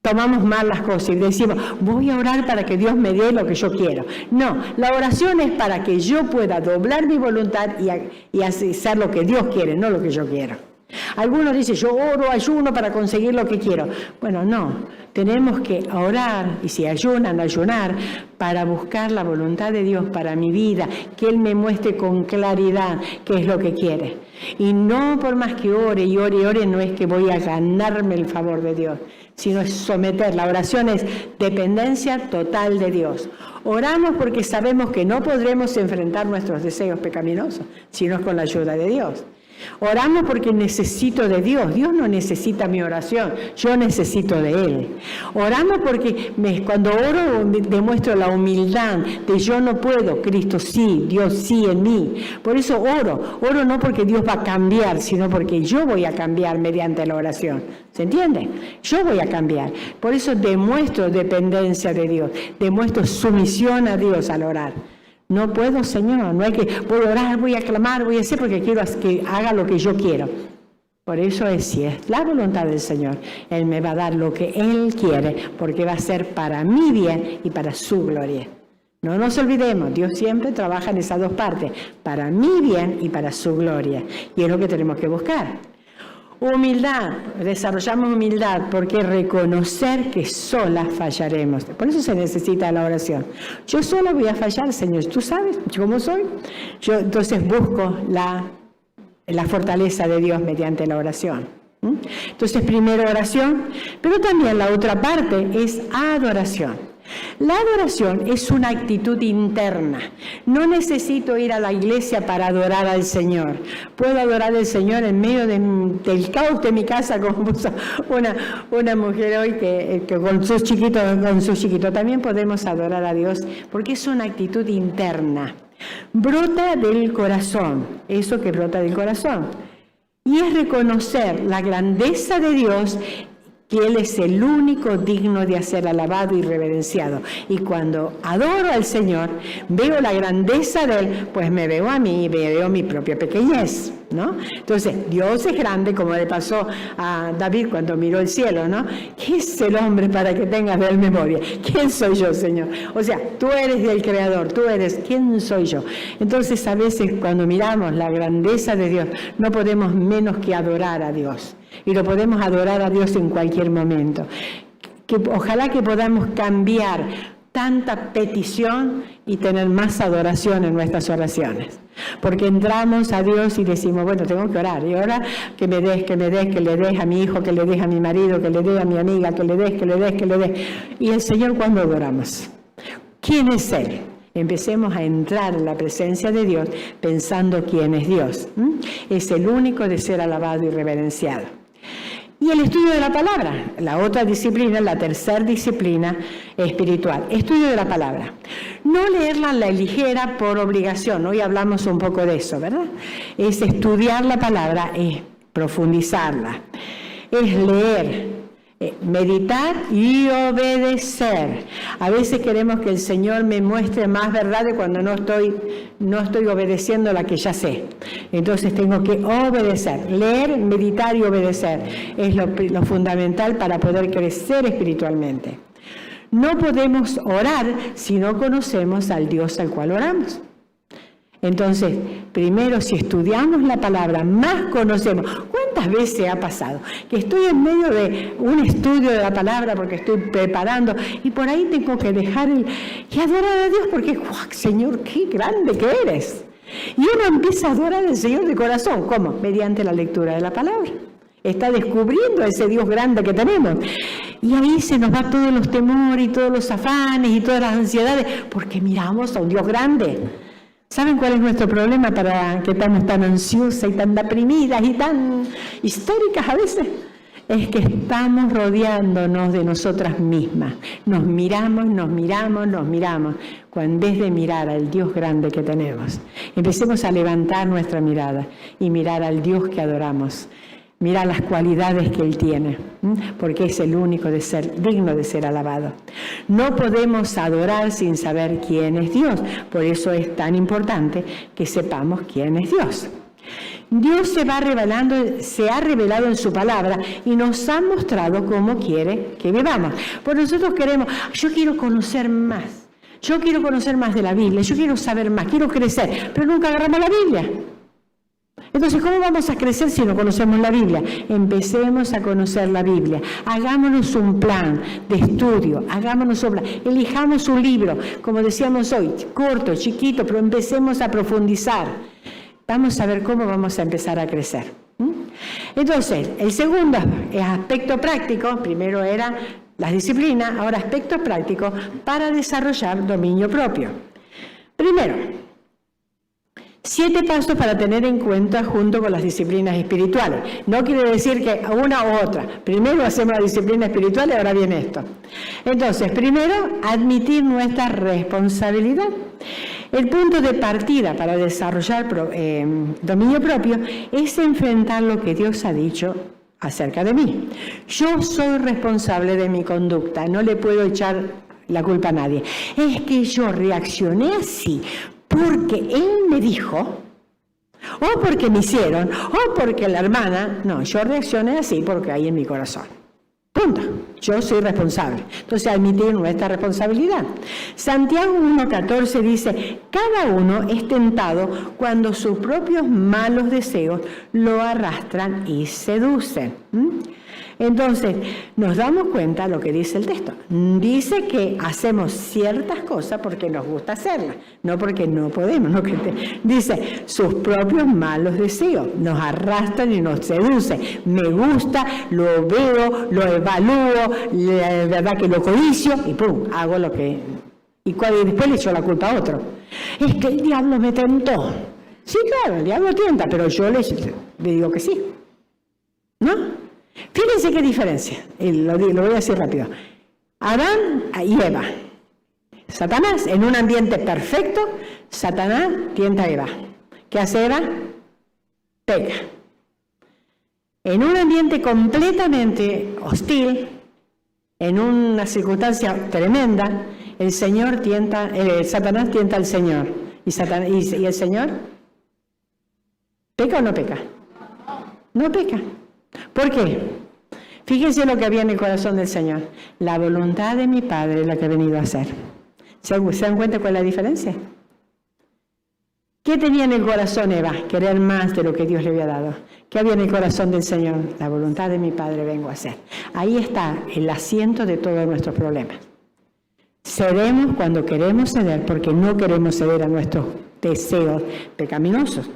tomamos mal las cosas y decimos, voy a orar para que Dios me dé lo que yo quiero. No, la oración es para que yo pueda doblar mi voluntad y hacer lo que Dios quiere, no lo que yo quiero. Algunos dicen, yo oro, ayuno para conseguir lo que quiero. Bueno, no, tenemos que orar, y si ayunan, ayunar, para buscar la voluntad de Dios para mi vida, que Él me muestre con claridad qué es lo que quiere. Y no por más que ore y ore y ore, no es que voy a ganarme el favor de Dios, sino es someter. La oración es dependencia total de Dios. Oramos porque sabemos que no podremos enfrentar nuestros deseos pecaminosos, sino es con la ayuda de Dios. Oramos porque necesito de Dios. Dios no necesita mi oración, yo necesito de Él. Oramos porque cuando oro demuestro la humildad de yo no puedo, Cristo sí, Dios sí en mí. Por eso oro no porque Dios va a cambiar, sino porque yo voy a cambiar mediante la oración. ¿Se entiende? Yo voy a cambiar. Por eso demuestro dependencia de Dios, demuestro sumisión a Dios al orar. No puedo, Señor, no hay que, voy a orar, voy a clamar, voy a hacer porque quiero que haga lo que yo quiero. Por eso si es la voluntad del Señor, Él me va a dar lo que Él quiere, porque va a ser para mi bien y para su gloria. No nos olvidemos, Dios siempre trabaja en esas dos partes, para mi bien y para su gloria. Y es lo que tenemos que buscar. Humildad, desarrollamos humildad porque reconocer que solas fallaremos. Por eso se necesita la oración. Yo sola voy a fallar, Señor. ¿Tú sabes cómo soy? Yo entonces busco la fortaleza de Dios mediante la oración. Entonces, primero oración, pero también la otra parte es adoración. La adoración es una actitud interna. No necesito ir a la iglesia para adorar al Señor. Puedo adorar al Señor en medio del caos de mi casa, como puso una mujer hoy que con sus chiquitos. También podemos adorar a Dios porque es una actitud interna. Brota del corazón, eso que brota del corazón. Y es reconocer la grandeza de Dios, que Él es el único digno de ser alabado y reverenciado. Y cuando adoro al Señor, veo la grandeza de Él, pues me veo a mí y veo mi propia pequeñez, ¿no? Entonces, Dios es grande, como le pasó a David cuando miró el cielo, ¿no? ¿Qué es el hombre para que tengas de él memoria? ¿Quién soy yo, Señor? O sea, tú eres el Creador, tú eres, ¿quién soy yo? Entonces, a veces cuando miramos la grandeza de Dios, no podemos menos que adorar a Dios. Y lo podemos adorar a Dios en cualquier momento. Ojalá que podamos cambiar tanta petición y tener más adoración en nuestras oraciones. Porque entramos a Dios y decimos, bueno, tengo que orar. Y ahora que me des, que le des a mi hijo, que le des a mi marido, que le des a mi amiga, que le des. Y el Señor, ¿cuándo adoramos? ¿Quién es Él? Empecemos a entrar en la presencia de Dios pensando quién es Dios. Es el único de ser alabado y reverenciado. Y el estudio de la palabra, la otra disciplina, la tercera disciplina espiritual. Estudio de la palabra. No leerla a la ligera por obligación. Hoy hablamos un poco de eso, ¿verdad? Es estudiar la palabra, es profundizarla. Es leer, meditar y obedecer. A veces queremos que el Señor me muestre más verdades cuando no estoy obedeciendo la que ya sé. Entonces tengo que obedecer. Leer, meditar y obedecer es lo fundamental para poder crecer espiritualmente. No podemos orar si no conocemos al Dios al cual oramos. Entonces, primero, si estudiamos la palabra, más conocemos. ¿Cuántas veces ha pasado que estoy en medio de un estudio de la palabra porque estoy preparando y por ahí tengo que dejar y adorar a Dios porque, ¡wow, Señor, qué grande que eres! Y uno empieza a adorar al Señor de corazón. ¿Cómo? Mediante la lectura de la palabra. Está descubriendo a ese Dios grande que tenemos. Y ahí se nos va todos los temores y todos los afanes y todas las ansiedades porque miramos a un Dios grande. ¿Saben cuál es nuestro problema para que estamos tan ansiosas y tan deprimidas y tan histéricas a veces? es que estamos rodeándonos de nosotras mismas. Nos miramos, en vez de mirar al Dios grande que tenemos. Empecemos a levantar nuestra mirada y mirar al Dios que adoramos. Mirar las cualidades que Él tiene, porque es el único digno de ser alabado. No podemos adorar sin saber quién es Dios. Por eso es tan importante que sepamos quién es Dios. Dios se ha revelado en su palabra y nos ha mostrado cómo quiere que vivamos. Por nosotros yo quiero conocer más. Yo quiero conocer más de la Biblia, yo quiero saber más, quiero crecer, pero nunca agarramos la Biblia. Entonces, ¿cómo vamos a crecer si no conocemos la Biblia? Empecemos a conocer la Biblia. Hagámonos un plan de estudio, elijamos un libro, como decíamos hoy, corto, chiquito, pero empecemos a profundizar. Vamos a ver cómo vamos a empezar a crecer. Entonces, el segundo aspecto práctico, primero era las disciplinas, ahora aspectos prácticos para desarrollar dominio propio. Primero, 7 pasos para tener en cuenta junto con las disciplinas espirituales. No quiere decir que una u otra. Primero hacemos la disciplina espiritual y ahora viene esto. Entonces, primero, admitir nuestra responsabilidad. El punto de partida para desarrollar dominio propio es enfrentar lo que Dios ha dicho acerca de mí. Yo soy responsable de mi conducta, no le puedo echar la culpa a nadie. Es que yo reaccioné así porque Él me dijo, o porque me hicieron, o porque la hermana. No, yo reaccioné así porque hay en mi corazón. Punto. Yo soy responsable. Entonces, admitir nuestra responsabilidad. Santiago 1:14 dice, cada uno es tentado cuando sus propios malos deseos lo arrastran y seducen. Entonces, nos damos cuenta de lo que dice el texto. Dice que hacemos ciertas cosas porque nos gusta hacerlas, no porque no podemos. Dice, sus propios malos deseos nos arrastran y nos seducen. Me gusta, lo veo, lo evalúo, la verdad que lo codicio y ¡pum! Hago lo que... Y después le echo la culpa a otro. Es que el diablo me tentó. Sí, claro, el diablo tienta, pero yo le digo que sí. ¿No? Fíjense qué diferencia, lo voy a decir rápido. Adán y Eva. Satanás, en un ambiente perfecto, Satanás tienta a Eva. ¿Qué hace Eva? Peca. En un ambiente completamente hostil, en una circunstancia tremenda, Satanás tienta al Señor. ¿Y el Señor? ¿Peca o no peca? No peca. ¿Por qué? Fíjense lo que había en el corazón del Señor. La voluntad de mi Padre es la que he venido a hacer. ¿Se dan cuenta cuál es la diferencia? ¿Qué tenía en el corazón Eva? Querer más de lo que Dios le había dado. ¿Qué había en el corazón del Señor? La voluntad de mi Padre vengo a hacer. Ahí está el asiento de todos nuestros problemas. Cedemos cuando queremos ceder, porque no queremos ceder a nuestros deseos pecaminosos.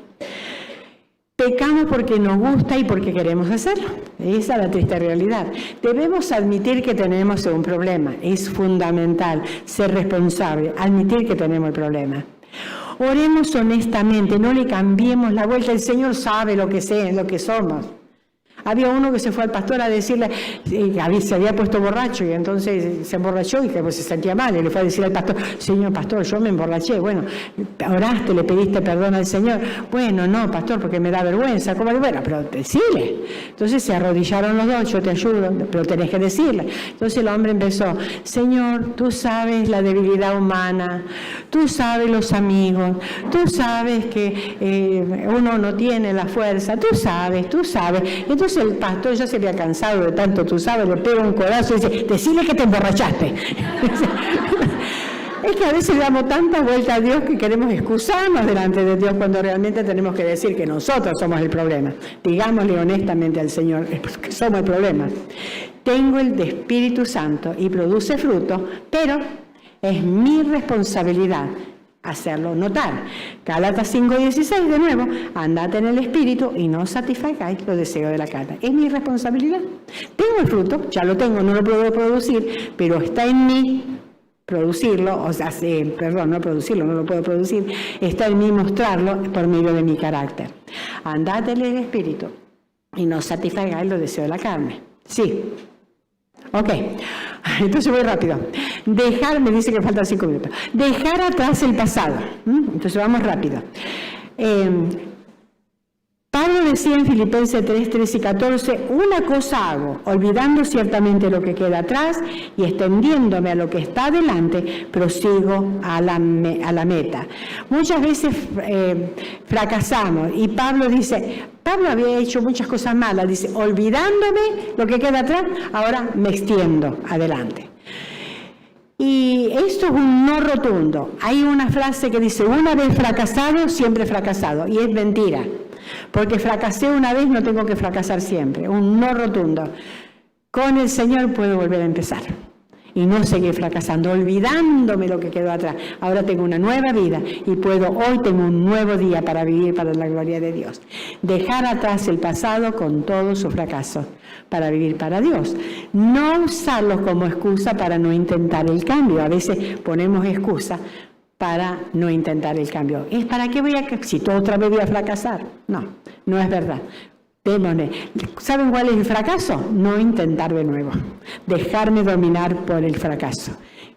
Pecamos porque nos gusta y porque queremos hacerlo. Esa es la triste realidad. Debemos admitir que tenemos un problema. Es fundamental ser responsable, admitir que tenemos el problema. Oremos honestamente, no le cambiemos la vuelta. El Señor sabe lo que somos. Había uno que se fue al pastor a decirle, se había puesto borracho y entonces se emborrachó y que se sentía mal. Y le fue a decir al pastor, señor pastor, yo me emborraché. Bueno, oraste, le pediste perdón al Señor. Bueno, no, pastor, porque me da vergüenza. ¿Cómo? Bueno, pero decile. Entonces se arrodillaron los dos, yo te ayudo, pero tenés que decirle. Entonces el hombre empezó, Señor, tú sabes la debilidad humana, tú sabes los amigos, tú sabes que uno no tiene la fuerza, tú sabes. Entonces el pastor ya se había cansado de tanto, tú sabes, le pega un codazo y dice, decile que te emborrachaste. Es que a veces le damos tanta vuelta a Dios que queremos excusarnos delante de Dios cuando realmente tenemos que decir que nosotros somos el problema. Digámosle honestamente al Señor que somos el problema. Tengo el de Espíritu Santo y produce fruto, pero es mi responsabilidad hacerlo notar. Gálatas 5:16 de nuevo, andad en el Espíritu y no satisfagáis los deseos de la carne. Es mi responsabilidad. Tengo el fruto, ya lo tengo, no lo puedo producir, pero está en mí producirlo, no lo puedo producir, está en mí mostrarlo por medio de mi carácter. Andad en el Espíritu y no satisfagáis los deseos de la carne. Sí. Ok. Entonces voy rápido. Me dice que faltan 5 minutos. Dejar atrás el pasado. Entonces vamos rápido. Pablo decía en Filipenses 3, 13 y 14, una cosa hago, olvidando ciertamente lo que queda atrás y extendiéndome a lo que está adelante, prosigo a la meta. Muchas veces fracasamos y Pablo había hecho muchas cosas malas, dice, olvidándome lo que queda atrás, ahora me extiendo adelante. Y esto es un no rotundo. Hay una frase que dice, una vez fracasado, siempre fracasado, y es mentira. Porque fracasé una vez, no tengo que fracasar siempre. Un no rotundo. Con el Señor puedo volver a empezar. Y no seguir fracasando, olvidándome lo que quedó atrás. Ahora tengo una nueva vida y hoy tengo un nuevo día para vivir para la gloria de Dios. Dejar atrás el pasado con todos sus fracasos para vivir para Dios. No usarlos como excusa para no intentar el cambio. A veces ponemos excusa para no intentar el cambio. ¿Es para qué si otra vez voy a fracasar? No, no es verdad. ¿Saben cuál es el fracaso? No intentar de nuevo. Dejarme dominar por el fracaso.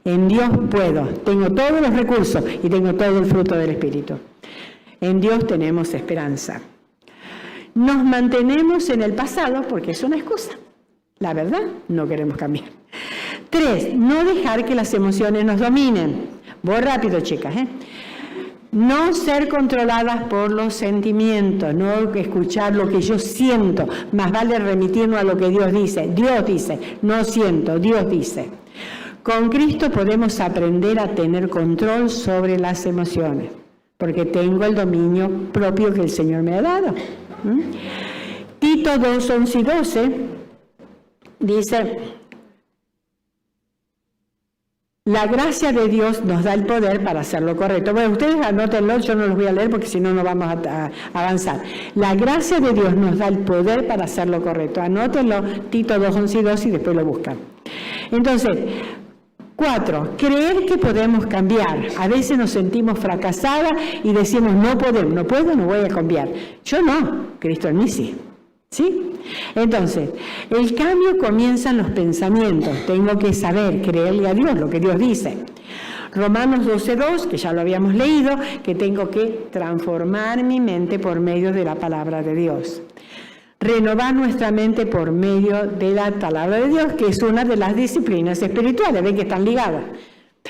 En Dios puedo. Tengo todos los recursos y tengo todo el fruto del Espíritu. En Dios tenemos esperanza. Nos mantenemos en el pasado porque es una excusa. La verdad, no queremos cambiar. 3, no dejar que las emociones nos dominen. Voy rápido, chicas, No ser controladas por los sentimientos, no escuchar lo que yo siento, más vale remitirnos a lo que Dios dice. Dios dice, no siento, Dios dice. Con Cristo podemos aprender a tener control sobre las emociones, porque tengo el dominio propio que el Señor me ha dado. Tito 2, 11 y 12 dice, la gracia de Dios nos da el poder para hacer lo correcto. Bueno, ustedes anótenlo, yo no los voy a leer porque si no, no vamos a avanzar. La gracia de Dios nos da el poder para hacer lo correcto. Anótenlo, Tito 2, 11 y 12 y después lo buscan. Entonces, 4, creer que podemos cambiar. A veces nos sentimos fracasadas y decimos, no podemos, no puedo, no voy a cambiar. Yo no, Cristo en mí sí. ¿Sí? Entonces, el cambio comienza en los pensamientos. Tengo que saber, creerle a Dios, lo que Dios dice. Romanos 12:2, que ya lo habíamos leído, que tengo que transformar mi mente por medio de la palabra de Dios. Renovar nuestra mente por medio de la palabra de Dios, que es una de las disciplinas espirituales, ven que están ligadas.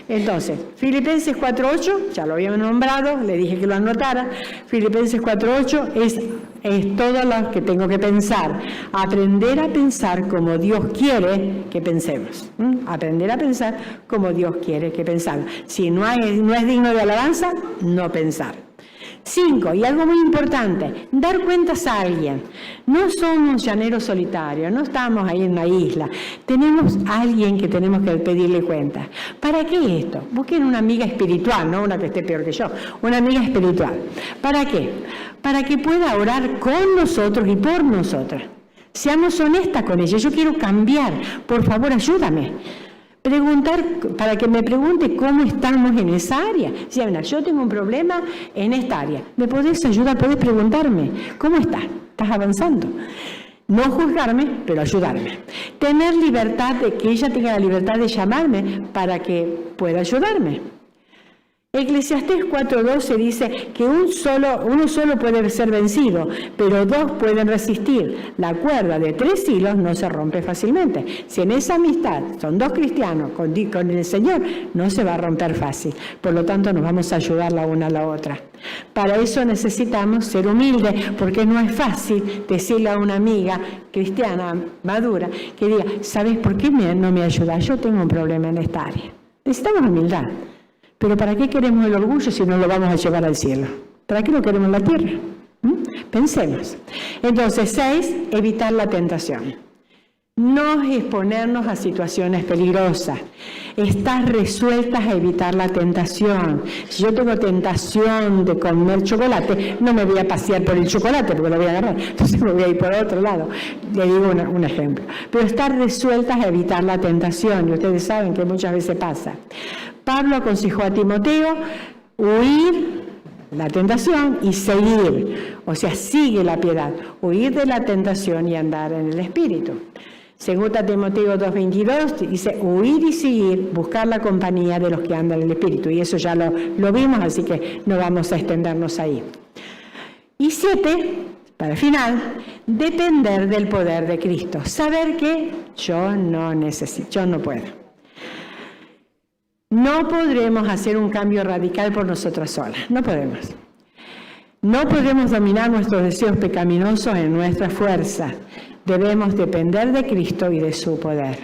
Entonces, Filipenses 4:8, ya lo habíamos nombrado, le dije que lo anotara. Filipenses 4:8 es todo lo que tengo que pensar. Aprender a pensar como Dios quiere que pensemos. Aprender a pensar como Dios quiere que pensamos. Si no es digno de alabanza, no pensar. 5, y algo muy importante, dar cuentas a alguien. No somos llaneros solitarios, no estamos ahí en una isla. Tenemos a alguien que tenemos que pedirle cuentas. ¿Para qué esto? Busquen una amiga espiritual, no una que esté peor que yo, una amiga espiritual. ¿Para qué? Para que pueda orar con nosotros y por nosotras. Seamos honestas con ella. Yo quiero cambiar, por favor, ayúdame. Preguntar, para que me pregunte cómo estamos en esa área. Si, mira, yo tengo un problema en esta área. ¿Me podés ayudar? ¿Podés preguntarme? ¿Cómo estás? ¿Estás avanzando? No juzgarme, pero ayudarme. Tener libertad, de que ella tenga la libertad de llamarme para que pueda ayudarme. Eclesiastés 4:12 dice que uno solo puede ser vencido, pero 2 pueden resistir. La cuerda de 3 hilos no se rompe fácilmente. Si en esa amistad son 2 cristianos con el Señor, no se va a romper fácil. Por lo tanto, nos vamos a ayudar la una a la otra. Para eso necesitamos ser humildes, porque no es fácil decirle a una amiga cristiana madura que diga, ¿sabes por qué no me ayudas? Yo tengo un problema en esta área. Necesitamos humildad. Pero ¿para qué queremos el orgullo si no lo vamos a llevar al cielo? ¿Para qué lo queremos en la tierra? Pensemos. Entonces, 6, evitar la tentación. No exponernos a situaciones peligrosas. Estar resueltas a evitar la tentación. Si yo tengo tentación de comer chocolate, no me voy a pasear por el chocolate porque lo voy a agarrar. Entonces me voy a ir por otro lado. Le digo un ejemplo. Pero estar resueltas a evitar la tentación. Y ustedes saben que muchas veces pasa. Pablo aconsejó a Timoteo huir la tentación y seguir, o sea, sigue la piedad, huir de la tentación y andar en el Espíritu. Segunda Timoteo 2:22 dice, huir y seguir, buscar la compañía de los que andan en el Espíritu. Y eso ya lo vimos, así que no vamos a extendernos ahí. Y 7, para el final, depender del poder de Cristo. Saber que yo no necesito, yo no puedo. No podremos hacer un cambio radical por nosotras solas, no podemos. No podemos dominar nuestros deseos pecaminosos en nuestra fuerza. Debemos depender de Cristo y de su poder.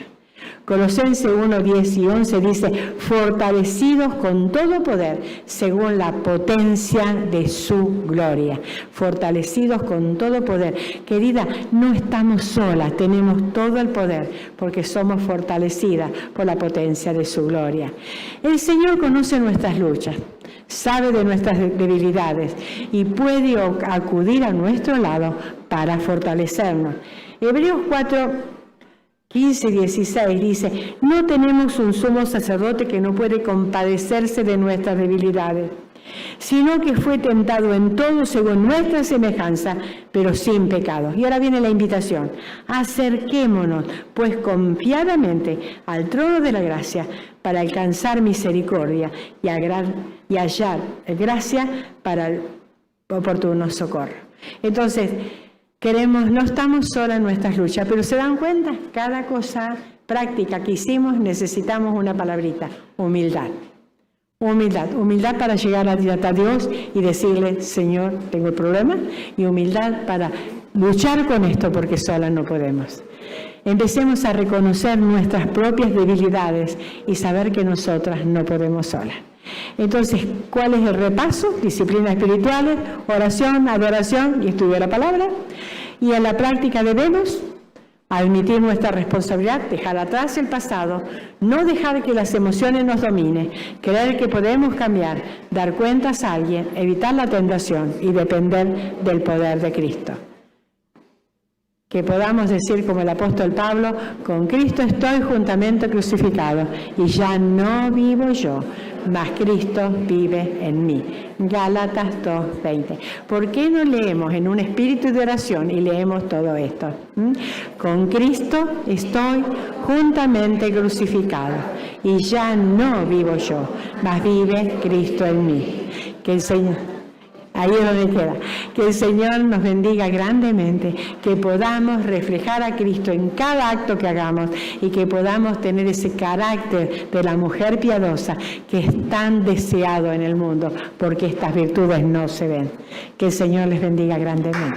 Colosenses 1:10 y 11 dice, fortalecidos con todo poder, según la potencia de su gloria. Fortalecidos con todo poder. Querida, no estamos solas, tenemos todo el poder, porque somos fortalecidas por la potencia de su gloria. El Señor conoce nuestras luchas, sabe de nuestras debilidades y puede acudir a nuestro lado para fortalecernos. Hebreos 4:15 y 16 dice, no tenemos un sumo sacerdote que no puede compadecerse de nuestras debilidades, sino que fue tentado en todo según nuestra semejanza, pero sin pecado. Y ahora viene la invitación, acerquémonos pues confiadamente al trono de la gracia para alcanzar misericordia y hallar gracia para el oportuno socorro. Entonces, no estamos solas en nuestras luchas, pero ¿se dan cuenta? Cada cosa práctica que hicimos necesitamos una palabrita, humildad. Humildad para llegar a Dios y decirle, Señor, tengo el problema, y humildad para luchar con esto porque solas no podemos. Empecemos a reconocer nuestras propias debilidades y saber que nosotras no podemos solas. Entonces, ¿cuál es el repaso? Disciplinas espirituales, oración, adoración y estudio de la palabra. Y en la práctica debemos admitir nuestra responsabilidad, dejar atrás el pasado, no dejar que las emociones nos dominen, creer que podemos cambiar, dar cuentas a alguien, evitar la tentación y depender del poder de Cristo. Que podamos decir como el apóstol Pablo, con Cristo estoy juntamente crucificado y ya no vivo yo, mas Cristo vive en mí. Gálatas 2:20. ¿Por qué no leemos en un espíritu de oración y leemos todo esto? Con Cristo estoy juntamente crucificado y ya no vivo yo, mas vive Cristo en mí. Que el Señor... Ahí es donde queda. Que el Señor nos bendiga grandemente, que podamos reflejar a Cristo en cada acto que hagamos y que podamos tener ese carácter de la mujer piadosa que es tan deseado en el mundo, porque estas virtudes no se ven. Que el Señor les bendiga grandemente.